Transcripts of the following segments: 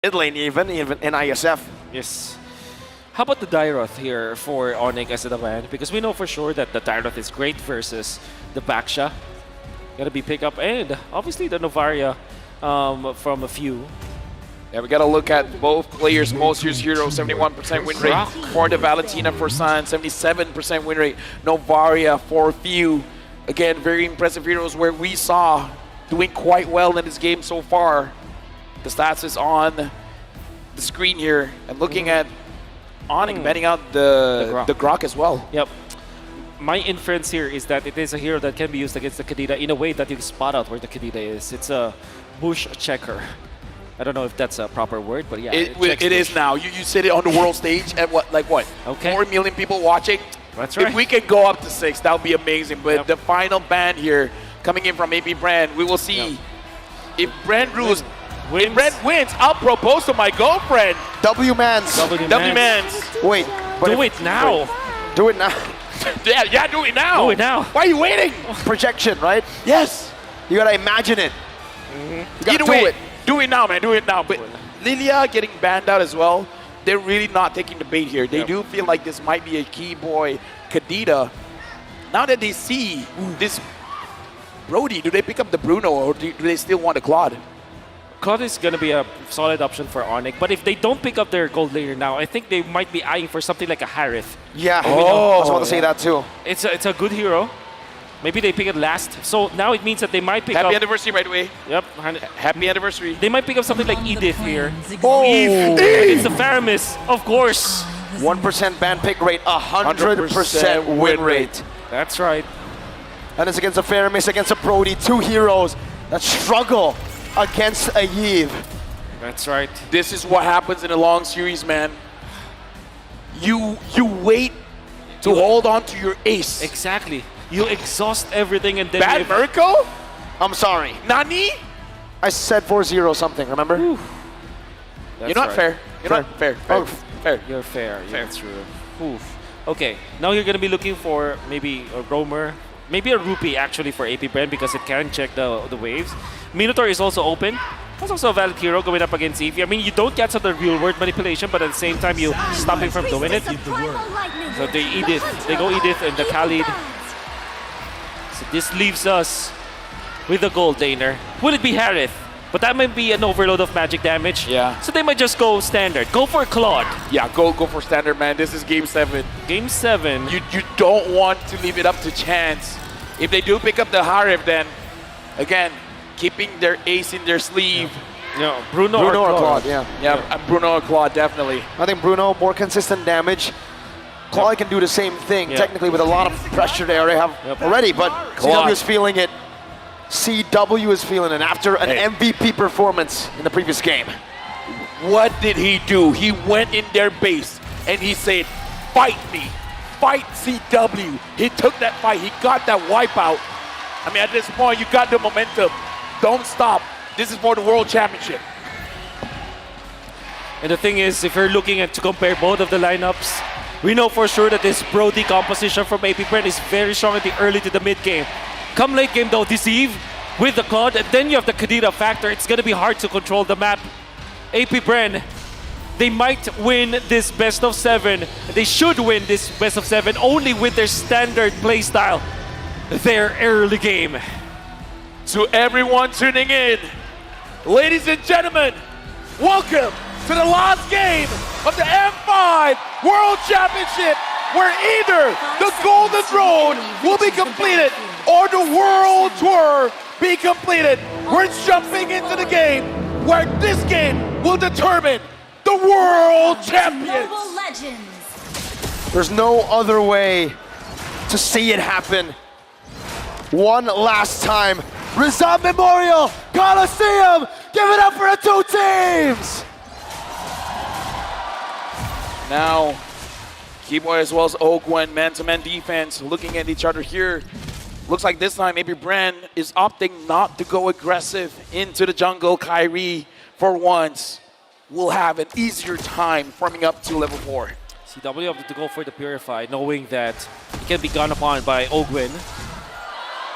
Mid lane even in ISF. Yes. How about the Dairoth here for ONIC as the van? Because we know for sure that the Dairoth is great versus the Baksha. Gonna be pick up, and obviously the Novaria from a few. Yeah, we got to look at both players' most used hero, 71% win rate for the Valentina for Sun, 77% win rate. Novaria for few. Again, very impressive heroes where we saw doing quite well in this game so far. The stats is on the screen here. And looking at ONIC betting out the Grok as well. Yep. My inference here is that it is a hero that can be used against the Kadita in a way that you can spot out where the Kadita is. It's a bush checker. I don't know if that's a proper word, but yeah. It is now. You said it on the world stage at what? Okay. 4 million people watching? That's right. If we can go up to 6, that would be amazing. But the final ban here, coming in from APBR, we will see if Brand wins. If Brand wins, I'll propose to my girlfriend. W-Mans. W-Mans. Wait. Do it now. Do it now. Yeah, do it now. Do it now. Why are you waiting? Projection, right? Yes. You gotta imagine it. You gotta do it. Do it now, man. Do it now. But Lilia getting banned out as well. They're really not taking the bait here. They do feel like this might be a key boy, Kadita. Now that they see this Brody, do they pick up the Bruno or do they still want the Claude? Claude is going to be a solid option for ONIC, but if they don't pick up their gold layer now, I think they might be eyeing for something like a Harith. Yeah, I was about to say that too. It's a good hero. Maybe they pick it last. So now it means that they might pick up... Happy anniversary, by the way. Yep. Happy anniversary. They might pick up something like Edith here. Oh! It's the Faramis, of course. 1% ban pick rate, 100% win rate. That's right. And it's against a Faramis, against a Brody, two heroes that struggle against a Yves. That's right. This is what happens in a long series, man. You wait to hold on to your ace. Exactly. You exhaust everything and then... Bad Mirko? I'm sorry. Nani? I said 4-0 something, remember? You're not fair. You're not fair. Fair. You're fair. Yeah, that's true. Oof. Okay, now you're going to be looking for maybe a Roamer, maybe a Rupee actually for APBR because it can check the waves. Minotaur is also open. That's also a valid hero going up against Eevee. I mean, you don't get some of the real world manipulation, but at the same time, you stop him from doing it. So they Edith. They go Edith and the Khalid. So this leaves us with the gold laner. Will it be Harith? But that might be an overload of magic damage. Yeah. So they might just go standard. Go for Claude. Yeah, go for standard, man. This is game 7. Game 7. You don't want to leave it up to chance. If they do pick up the Harith, then again, keeping their ace in their sleeve. Yeah, Bruno or Claude. Claude, yeah. Yeah, Bruno or Claude, definitely. I think Bruno, more consistent damage. Claude can do the same thing, technically, with a lot of pressure they already have already, but CW is feeling it. CW is feeling it after an MVP performance in the previous game. What did he do? He went in their base and he said, fight me, fight CW. He took that fight, he got that wipeout. I mean, at this point, you got the momentum. Don't stop. This is for the World Championship. And the thing is, if you're looking at to compare both of the lineups, we know for sure that this Brody composition from APBR is very strong in the early to the mid game. Come late game though, Deceive with the Claude, and then you have the Kadita factor. It's going to be hard to control the map. APBR, they might win this best of 7. They should win this best of 7 only with their standard playstyle. Their early game. To everyone tuning in, ladies and gentlemen, welcome to the last game of the M5 World Championship, where either the Golden Road will be completed or the World Tour be completed. We're jumping into the game where this game will determine the World Champions. There's no other way to see it happen. One last time. Rizal Memorial Coliseum! Give it up for the two teams! Now, Keyboy as well as Ogwen, man-to-man defense, looking at each other here. Looks like this time maybe Brand is opting not to go aggressive into the jungle. Kyrie, for once, will have an easier time farming up to level 4. CW opted to go for the Purify, knowing that he can be gone upon by Ogwen.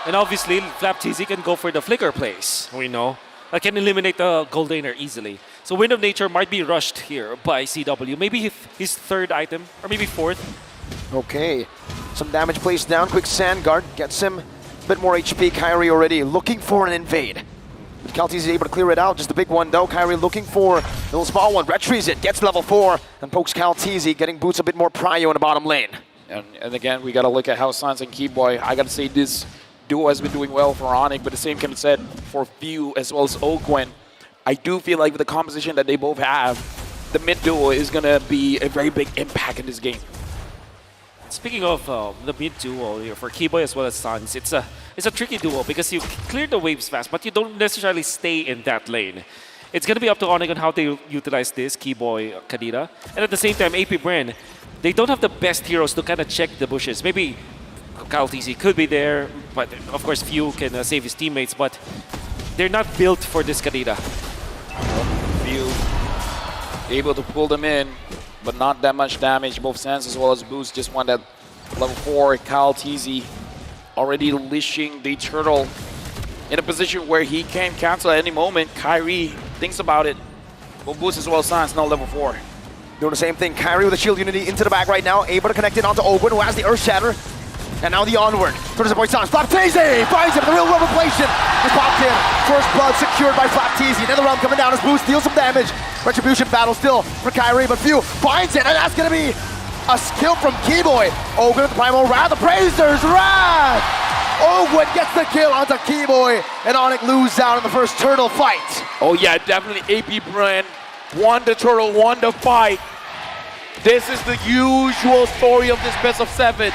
And obviously, Flap TZ can go for the Flicker plays, we know. can eliminate the Goldaner easily. So Wind of Nature might be rushed here by CW. Maybe his third item, or maybe fourth. Okay, some damage placed down. Quick Sand Guard gets him a bit more HP. Kyrie already looking for an invade. Kaltizi is able to clear it out, just a big one though. Kyrie looking for a little small one, retries it, gets level 4, and pokes Kaltizi, getting Boots a bit more prio in the bottom lane. And again, we got to look at how Sans and Keyboy, I got to say this duo has been doing well for ONIC, but the same can be said for Few as well as Ogwen. I do feel like with the composition that they both have, the mid duo is going to be a very big impact in this game. Speaking of the mid duo here for Keyboy as well as Sans, it's a tricky duo because you clear the waves fast, but you don't necessarily stay in that lane. It's going to be up to ONIC on how they utilize this, Keyboy, Kadira. And at the same time, APBR, they don't have the best heroes to kind of check the bushes. Maybe Kaltizi could be there, but of course Few can save his teammates, but they're not built for this Kadira. Few able to pull them in, but not that much damage. Both Sans as well as Boost just won that level 4. Kaltizi already leashing the turtle in a position where he can cancel at any moment. Kyrie thinks about it. Both Boost as well as Sans now level 4. Doing the same thing. Kyrie with the shield unity into the back right now, able to connect it onto Ogwen, who has the Earth Shatter. And now the onward. Towards the boy Sans. Flapteezy finds him. The real world replacement is popped in. First blood secured by Flapteezy. Another round coming down as Boost deals some damage. Retribution battle still for Kyrie, but Few finds it, and that's going to be a skill from Keyboy. Ogwen with the Primal Wrath. The Praisers Wrath! Ogwen gets the kill onto Keyboy, and ONIC lose out in the first turtle fight. Oh yeah, definitely APBR won the turtle, won the fight. This is the usual story of this best of 7.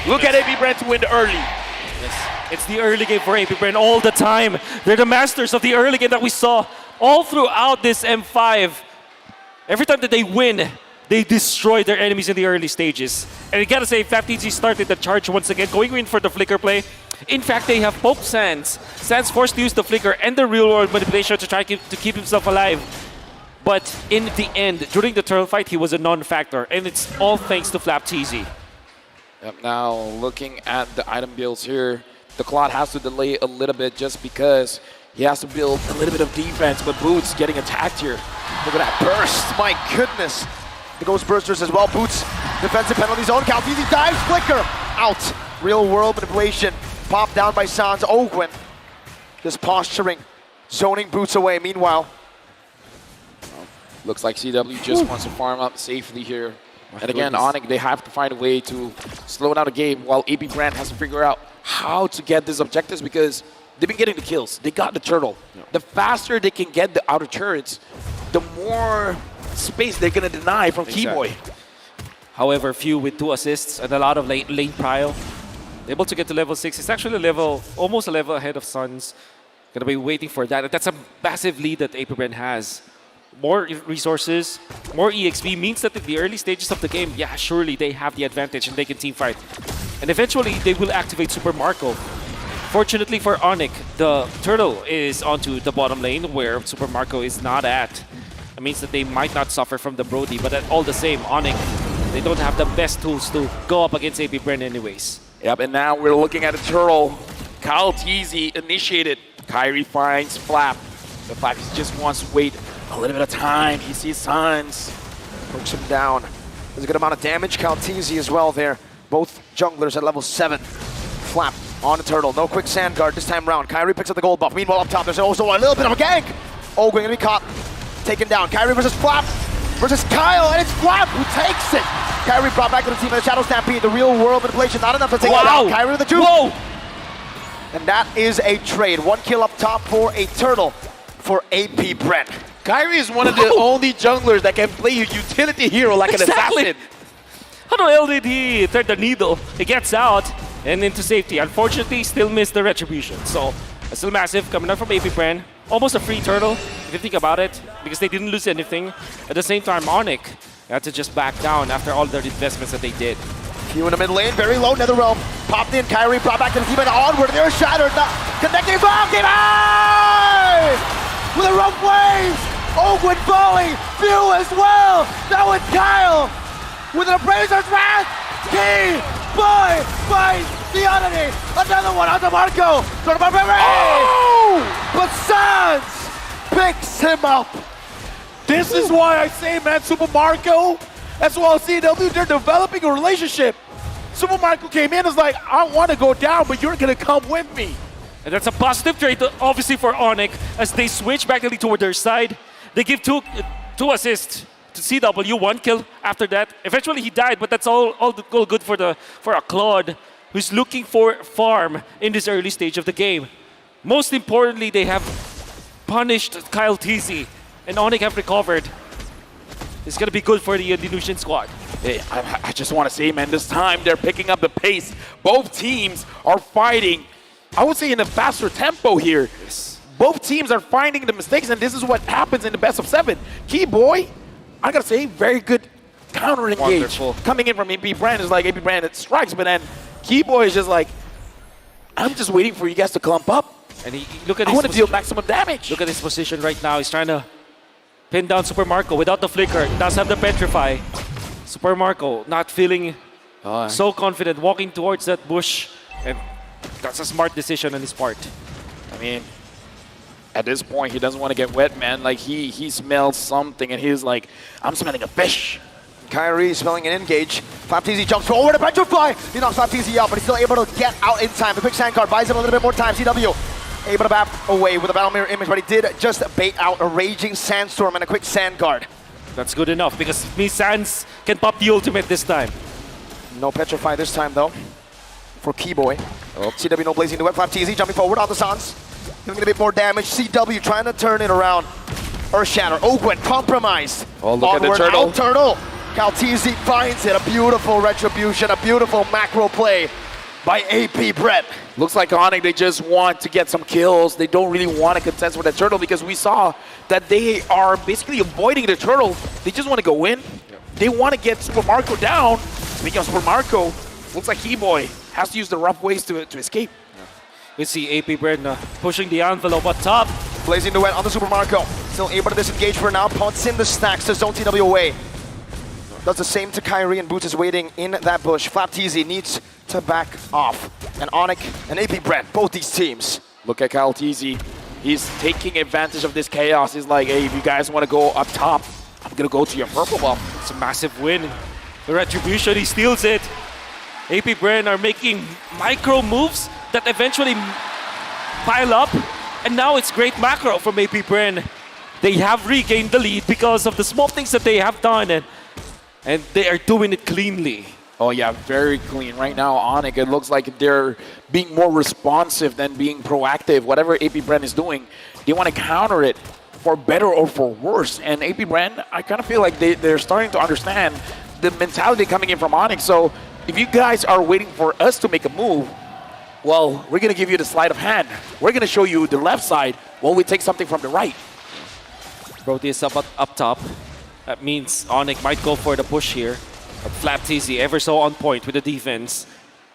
Look at APBR to win early. Yes. It's the early game for APBR all the time. They're the masters of the early game that we saw all throughout this M5. Every time that they win, they destroy their enemies in the early stages. And I gotta say, Flapteezy started the charge once again, going in for the flicker play. In fact, they have poked Sans. Sans forced to use the flicker and the real-world manipulation to try to keep himself alive. But in the end, during the turtle fight, he was a non-factor, and it's all thanks to Flapteezy. Yep, now looking at the item builds here, the Clot has to delay a little bit just because he has to build a little bit of defense, but Boots getting attacked here. Look at that burst, my goodness. The Ghost Bursters as well. Boots, defensive penalty zone. Kaltizi dives, flicker, out. Real world manipulation, popped down by Sans. Ogwen, just posturing, zoning Boots away. Meanwhile, looks like CW just wants to farm up safely here. And again, ONIC, they have to find a way to slow down the game while APBR has to figure out how to get these objectives because they've been getting the kills. They got the turtle. The faster they can get the outer turrets, the more space they're going to deny from Keyboy. However, Few with 2 assists and a lot of lane prio, able to get to level 6. It's actually almost a level ahead of Suns. Gonna be waiting for that. That's a massive lead that APBR has. More resources, more EXP means that in the early stages of the game, yeah, surely they have the advantage and they can teamfight. And eventually, they will activate Super Marco. Fortunately for ONIC, the turtle is onto the bottom lane where Super Marco is not at. It means that they might not suffer from the Brody, but all the same, ONIC, they don't have the best tools to go up against APBR anyways. Yep, and now we're looking at a turtle. Kaltizi initiated. Kyrie finds Flap. The Flap just wants to wait a little bit of time. He sees Sans. pokes him down. There's a good amount of damage. Kaltizi as well there. Both junglers at level 7. Flap on the turtle. No quick sand guard this time around. Kyrie picks up the gold buff. Meanwhile, up top, there's also a little bit of a gank. Oh, going to be caught. Taken down. Kyrie versus Flap versus Kyle, and it's Flap who takes it. Kyrie brought back to the team in the Shadow Stampede. The real world manipulation, not enough to take it down. Kyrie with the juke. Whoa! And that is a trade. 1 kill up top for a turtle for APBR. Kyrie is one of the only junglers that can play a utility hero like an assassin. How the hell did he thread the needle? He gets out and into safety. Unfortunately, still missed the retribution. So, still massive coming out from APBR. Almost a free turtle, if you think about it, because they didn't lose anything. At the same time, ONIC had to just back down after all their investments that they did. Few in the mid lane, very low, Netherrealm. Popped in, Kyrie brought back to the team and onward. They're shattered, connecting bomb, game with a rough wave. Ogwen falling, Few as well. Now it's Kyle with an Appraiser's Wrath. Key boy finds the oddity. Another one onto Marco. Oh! But Sans picks him up. This is why I say, man, Super Marco, as well as CW, they're developing a relationship. Super Marco came in and was like, I want to go down, but you're going to come with me. And that's a positive trait, obviously, for ONIC as they switch back toward their side. They give two assists to CW, 1 kill after that. Eventually, he died, but that's all good for a Claude who's looking for farm in this early stage of the game. Most importantly, they have punished Kyle TZ, and ONIC have recovered. It's going to be good for the Dilution squad. Hey, I just want to say, man, this time they're picking up the pace. Both teams are fighting, I would say, in a faster tempo here. Yes. Both teams are finding the mistakes, and this is what happens in the best of 7. Keyboy, I got to say, very good counter engage. Wonderful. Coming in from AP Brand is like AP Brand, it strikes, but then Keyboy is just like, I'm just waiting for you guys to clump up. And look at I his want to deal maximum damage. Look at his position right now. He's trying to pin down Super Marco without the flicker. Does have the petrify. Super Marco not feeling so confident, walking towards that bush, and that's a smart decision on his part. I mean, at this point, he doesn't want to get wet, man. Like, he smells something, and he's like, I'm smelling a fish. Kyrie smelling an engage. FlapTZ jumps forward to Petrify. He knocks FlapTZ out, but he's still able to get out in time. The quick sand card buys him a little bit more time. CW able to bap away with a battle mirror image, but he did just bait out a raging sandstorm and a quick sand guard. That's good enough because me Sans can pop the ultimate this time. No Petrify this time though for Keyboy. CW no blazing duet. FlapTZ jumping forward on the Sans. Giving it a bit more damage. CW trying to turn it around. Earthshatter. Ogwen compromised. Oh, look at the turtle. Out turtle. Caltese finds it. A beautiful retribution. A beautiful macro play by AP Brett. Looks like ONIC, they just want to get some kills. They don't really want to contest with the turtle because we saw that they are basically avoiding the turtle. They just want to go in. They want to get Super Marco down. Speaking of Super Marco, looks like Keyboy has to use the rough ways to escape. We see AP Brand pushing the envelope up top. Blazing duet on the Super Marco. Still able to disengage for now. Punts in the stacks to zone TW away. Does the same to Kyrie, and Boots is waiting in that bush. FlapTZ needs to back off. And ONIC and AP Brand, both these teams. Look at Kyle TZ. He's taking advantage of this chaos. He's like, hey, if you guys want to go up top, I'm going to go to your purple buff. It's a massive win. The retribution, he steals it. AP Brand are making micro moves that eventually pile up. And now it's great macro from AP Brand. They have regained the lead because of the small things that they have done. And they are doing it cleanly. Oh yeah, very clean. Right now, ONIC, it looks like they're being more responsive than being proactive. Whatever AP Brand is doing, they want to counter it for better or for worse. And AP Brand, I kind of feel like they're starting to understand the mentality coming in from ONIC. So if you guys are waiting for us to make a move, well, we're going to give you the sleight of hand. We're going to show you the left side while we take something from the right. Proteus up top. That means ONIC might go for the push here. But FlapTZ ever so on point with the defense.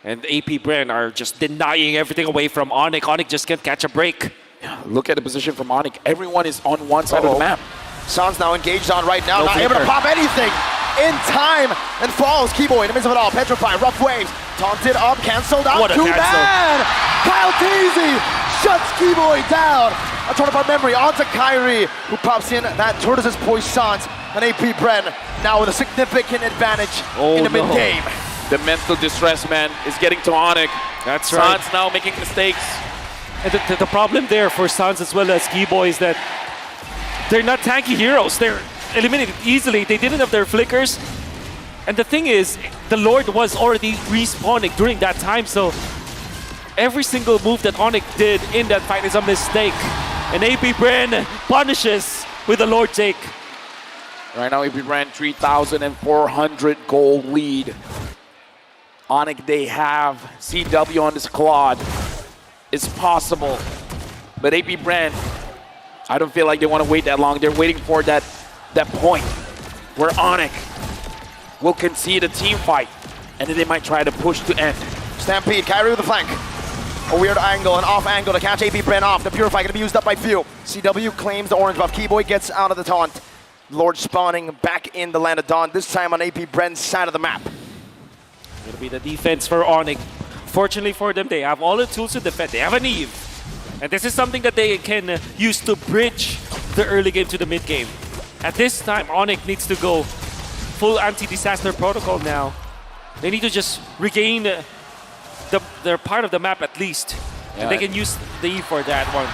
And AP Brand are just denying everything away from ONIC. ONIC just can't catch a break. Yeah, look at the position from ONIC. Everyone is on one side of the map. Sans now engaged on right now. No Not able to pop anything in time. And falls. Keyboy in the midst of it all. Petrify, rough waves. Taunted up, cancelled out. What a Too cancel. bad! Kyle TZ shuts Keyboy down. A tornado memory onto Kyrie, who pops in that Tortoise's Poissons. And AP Brand now with a significant advantage in the mid-game. The mental distress, man, is getting to ONIC. That's right. Sans now making mistakes. And the problem there for Sans as well as Keyboy is that they're not tanky heroes. They're eliminated easily. They didn't have their flickers. And the thing is, the Lord was already respawning during that time, so every single move that ONIC did in that fight is a mistake. And AP Brand punishes with the Lord take. Right now, AP Brand 3,400 gold lead. ONIC, they have CW on this Claude. It's possible. But AP Brand, I don't feel like they want to wait that long. They're waiting for that point where ONIC will concede a team fight. And then they might try to push to end. Stampede, Kyrie with the flank. A weird angle, an off angle to catch AP Brand off. The Purify going to be used up by few. CW claims the orange buff. Keyboy gets out of the taunt. Lord spawning back in the land of Dawn, this time on AP Brand's side of the map. It'll be the defense for ONIC. Fortunately for them, they have all the tools to defend. They have an Eve. And this is something that they can use to bridge the early game to the mid game. At this time, ONIC needs to go full anti-disaster protocol now. They need to just regain their part of the map at least. Yeah. And they can use the E for that one.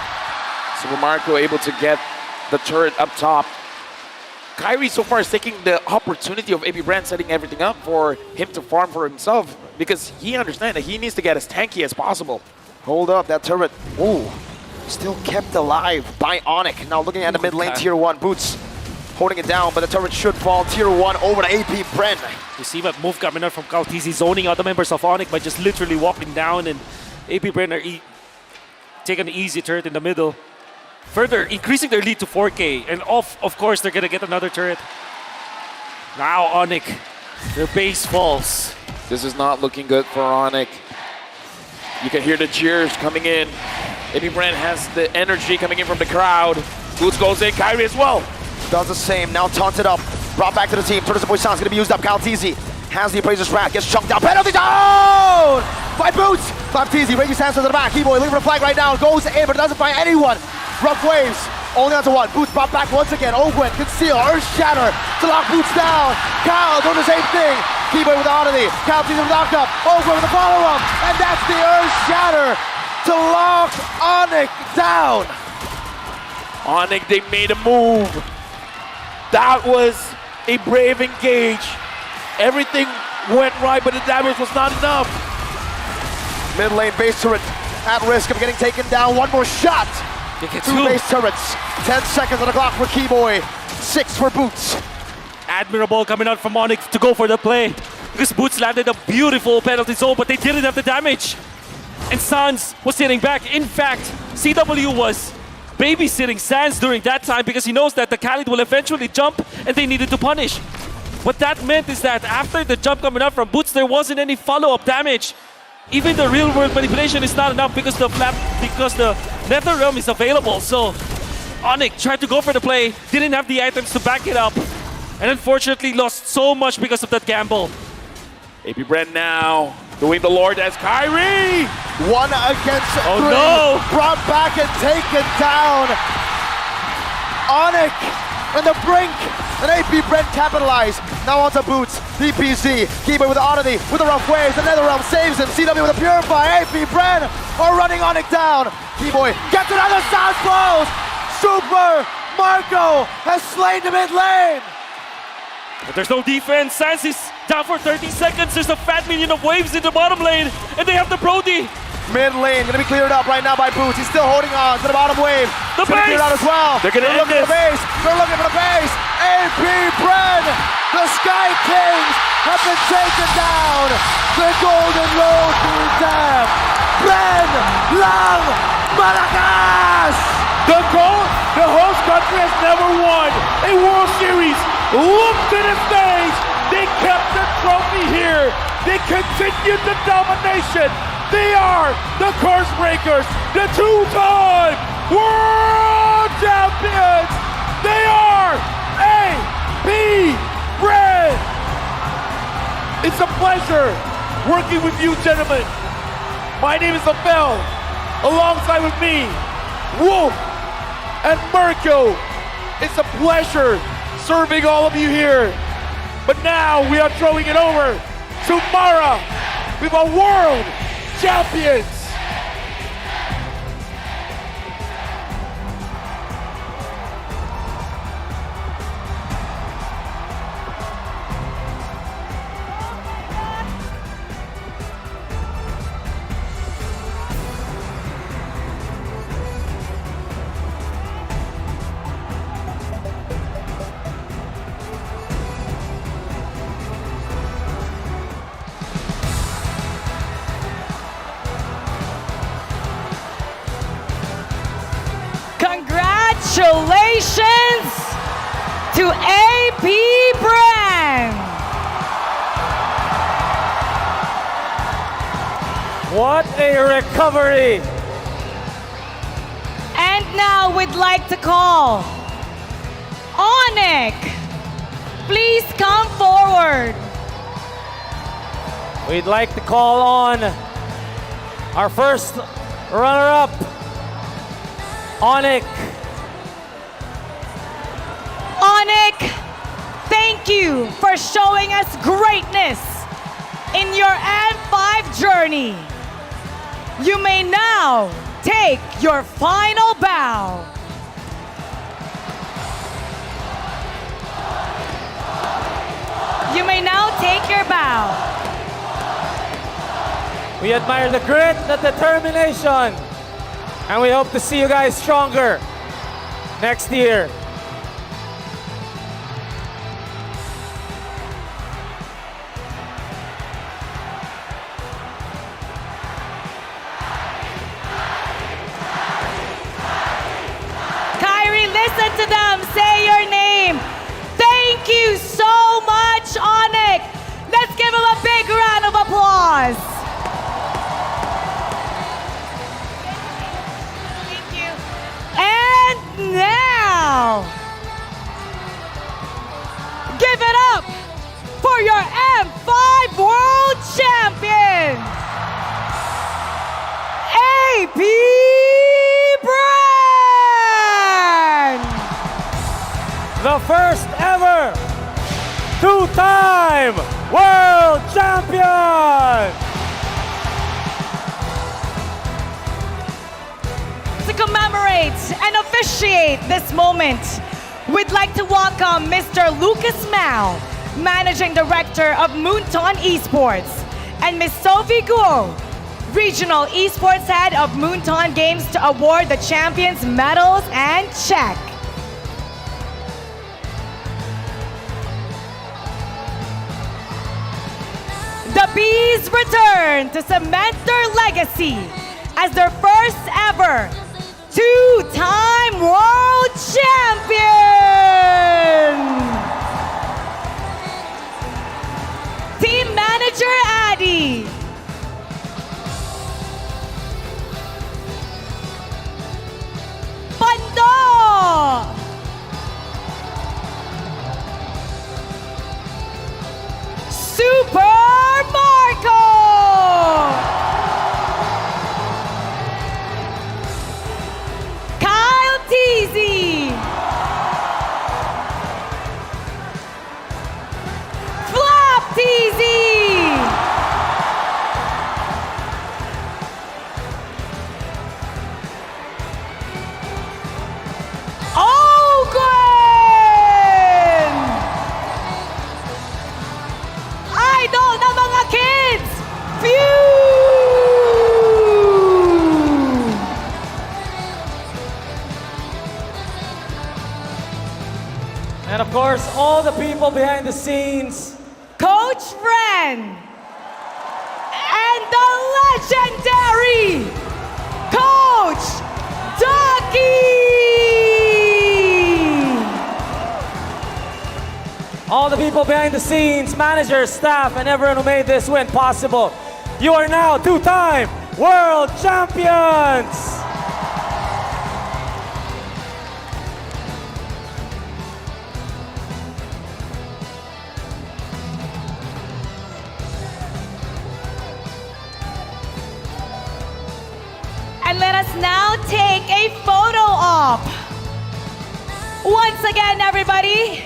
Super Marco able to get the turret up top. Kyrie so far is taking the opportunity of AP Brand setting everything up for him to farm for himself because he understands that he needs to get as tanky as possible. Hold up, that turret. Ooh, still kept alive by ONIC. Now looking at the mid lane, Okay. Tier 1. Boots holding it down, but the turret should fall. Tier 1 over to AP Bren. You see that move coming out from Kaltizi, zoning out the members of ONIC by just literally walking down, and AP Brenner taking an easy turret in the middle. Further increasing their lead to 4K, and of course they're gonna get another turret. Now ONIC, their base falls. This is not looking good for ONIC. You can hear the cheers coming in. AP Brand has the energy coming in from the crowd. Boots goes in, Kyrie as well. Does the same, now taunted up. Brought back to the team. Turtles and Boy Sound's gonna be used up. Kaltizi has the Appraiser's Wrath, gets chunked down. Penalty down! By Boots! Kaltizi, Reggie's hands to the back. Keyboy looking for the flag right now. Goes in, but doesn't find anyone. Rough waves, only onto one. Boots brought back once again. Ogwen, conceal, Earth Shatter to lock Boots down. Kyle doing the same thing. Keyboy with the oddity. Kaltizi with the knock up. Ogwen with the follow-up. And that's the Earth Shatter to lock ONIC down. ONIC, they made a move. That was a brave engage. Everything went right, but the damage was not enough. Mid lane base turret at risk of getting taken down. One more shot. They get Two base turrets. 10 seconds on the clock for Keyboy. 6 for Boots. Admirable coming out from ONIC to go for the play. Because Boots landed a beautiful penalty zone, but they didn't have the damage. And Sans was sitting back. In fact, CW was babysitting Sans during that time because he knows that the Khalid will eventually jump and they needed to punish. What that meant is that after the jump coming up from Boots, there wasn't any follow-up damage. Even the real-world manipulation is not enough because the Nether Realm is available. So ONIC tried to go for the play, didn't have the items to back it up, and unfortunately lost so much because of that gamble. AP Brand now doing the Lord as Kyrie. 1 against 3. no! Brought back and taken down. ONIC on the brink. And AP Brent capitalized. Now onto Boots. DPZ. Keyboy with the oddity. With the rough waves. The Netherrealm saves him. CW with a Purify. AP Brent are running ONIC down. Keyboy gets another sound close. Super Marco has slain the mid lane. But there's no defense. Sans is down for 30 seconds. There's a fat minion of waves in the bottom lane. And they have the Brody. Mid lane gonna be cleared up right now by Boots. He's still holding on to the bottom wave. The It's gonna be base! cleared out as well. They're gonna end looking for the this. base. They're looking for the base. AP Bren, the Sky Kings have been taken down. The Golden Road to Dam. Bren, Lang, Maracas. The host country has never won a World Series. Look to the stage. They kept the trophy here. They continued the domination. They are the Curse Breakers, the 2-time World Champions. They are AP Bren. It's a pleasure working with you, gentlemen. My name is Abel. Alongside with me, Wolf and Mirko. It's a pleasure serving all of you here. But now we are throwing it over to Mara with a world champions. Congratulations to AP Brand. What a recovery! And now we'd like to call ONIC. Please come forward. We'd like to call on our first runner-up, ONIC. ONIC, thank you for showing us greatness in your M5 journey. You may now take your final bow. You may now take your bow. We admire the grit, the determination, and we hope to see you guys stronger next year. Kyrie, listen to them. Say your name. Thank you so much, ONIC. Let's give him a big round of applause. Thank you. And now, give it up for your M5 World Champions, AP The first ever two-time world champion! To commemorate and officiate this moment, we'd like to welcome Mr. Lucas Mao, Managing Director of Moonton Esports, and Ms. Sophie Guo, Regional Esports Head of Moonton Games, to award the champions medals and check. The Bees return to cement their legacy as their first ever two-time world champion. Team Manager Addy. Pando. Super Marco. Kyle Teasy. Flop Teasy. Ogwen. Idol na mga kids. Phew. And of course, all the people behind the scenes. Coach Fren and the legendary Coach Ducky. All the people behind the scenes, managers, staff, and everyone who made this win possible. You are now two-time world champions! And let us now take a photo op. Once again, everybody,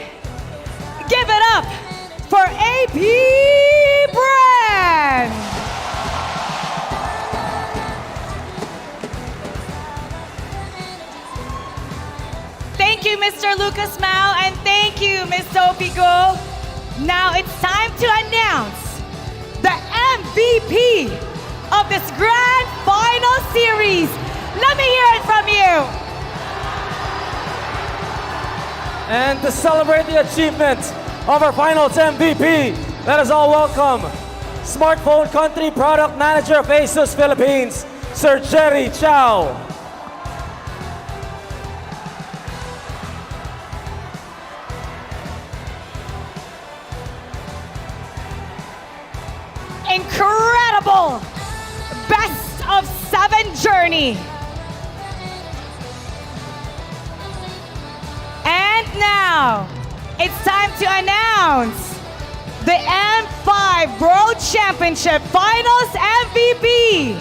give it up for AP Brand. Thank you, Mr. Lucas Mao, and thank you, Ms. Sophie Go. Now it's time to announce the MVP of this Grand Final Series. Let me hear it from you. And to celebrate the achievement of our finals MVP, let us all welcome Smartphone Country Product Manager of ASUS Philippines, Sir Jerry Chow. Incredible best of 7 journey. And now it's time to announce the M5 World Championship Finals MVP.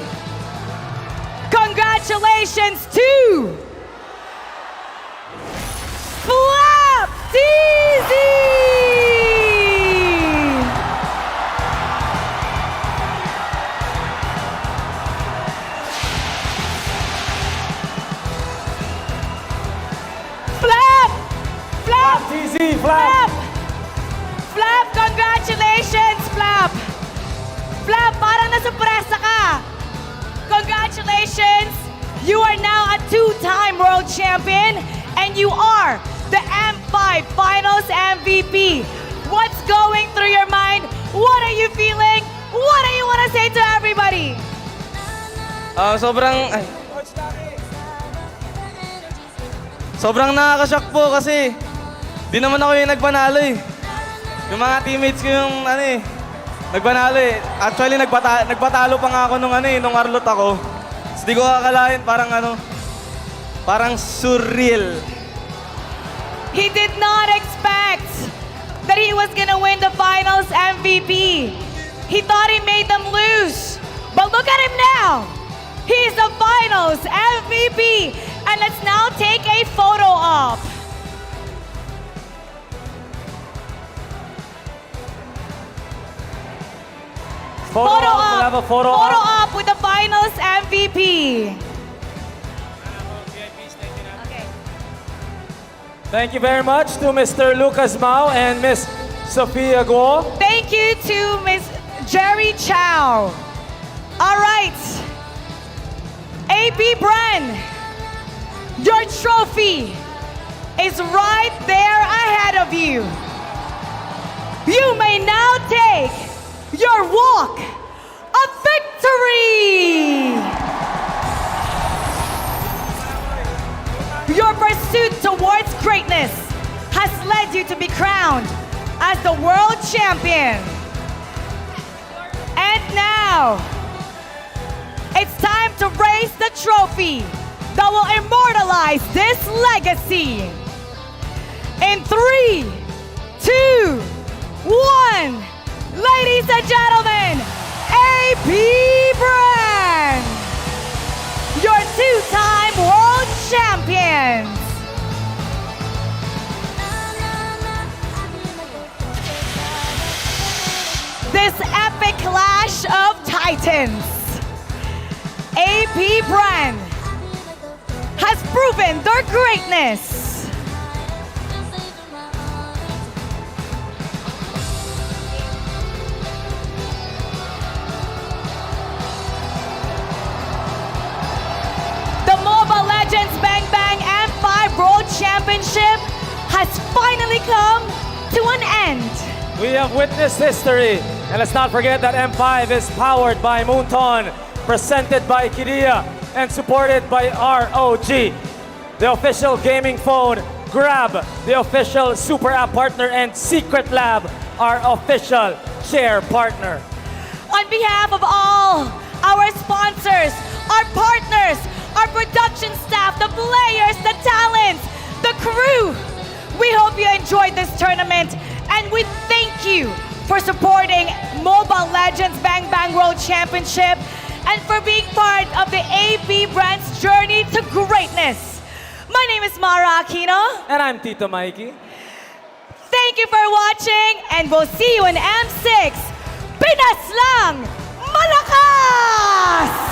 Congratulations to Flap TZ! Flap! Flap! TZ, Flap! Flap, congratulations, Flap! Flap, parang nasupresa ka. Congratulations! You are now a two-time world champion and you are the M5 Finals MVP. What's going through your mind? What are you feeling? What do you want to say to everybody? Sobrang nakaka-shock po kasi di naman ako yung nagpanalo eh. Yung mga teammates ko yung nagpanalo eh. Actually, nagpatalo pa nga ako nung Arlot ako. So, di ko akalain parang surreal. He did not expect that he was gonna win the finals MVP. He thought he made them lose. But look at him now. He's the finals MVP. And let's now take a photo op. Photo op. We'll have a photo op. Op with the finals MVP. Okay. Thank you very much to Mr. Lucas Mao and Miss Sophia Guo. Thank you to Miss Jerry Chow. All right. AP Bren, your trophy is right there ahead of you. You may now take your walk of victory. Your pursuit towards greatness has led you to be crowned as the world champion. And now, it's time to raise the trophy that will immortalize this legacy. In 3, 2, 1, ladies and gentlemen, AP Brand, your two-time world champions. This epic clash of titans. AP Brand has proven their greatness. The Mobile Legends Bang Bang M5 World Championship has finally come to an end. We have witnessed history. And let's not forget that M5 is powered by Moonton, presented by Kidia, and supported by ROG, the official gaming phone, Grab, the official super app partner, and Secret Lab, our official share partner. On behalf of all our sponsors, our partners, our production staff, the players, the talents, the crew, we hope you enjoyed this tournament and we thank you for supporting Mobile Legends Bang Bang World Championship and for being part of the AP Brand's journey to greatness. My name is Mara Aquino. And I'm Tito Mikey. Thank you for watching and we'll see you in M6. Pinas lang! Malakas!